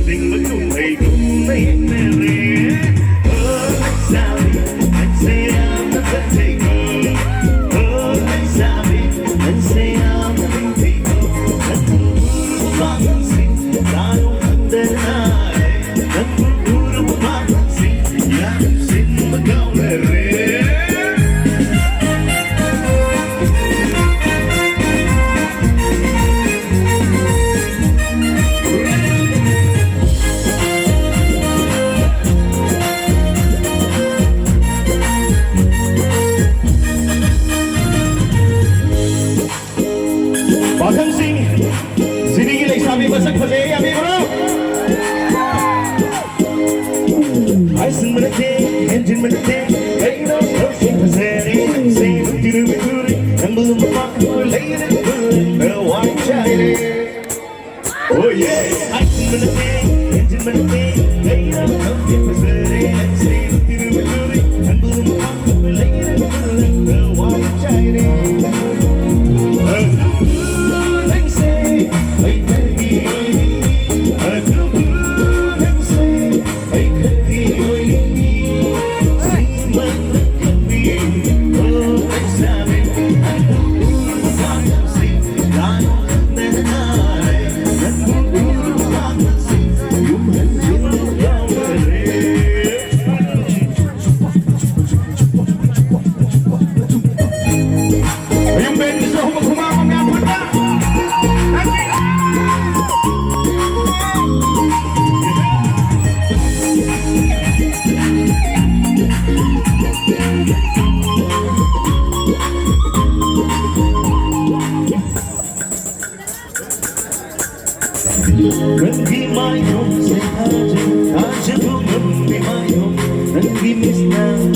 tình vẫn cùng thầy cùng lấy mẹ rể anh sao đi anh sẽ em nó vẫn thầy cùng anh sao đi anh sẽ em nó vẫn thầy cùng anh cũng mang thân sinh ta không thân đến ai anh cũng mang thân sinh ya sinh mà cao mẹ rể Bahkan sini gila sabi masak pale abi bro Aysun menete engine menete hey no pushing paseri say no tiru bituri and belum mamak lay it good the white child oh yeah Aysun menete engine menete hey no pushing paseri say no tiru bituri and belum mamak lay it good the white child When we my home say Aja cũng ngâm vì my home When we miss now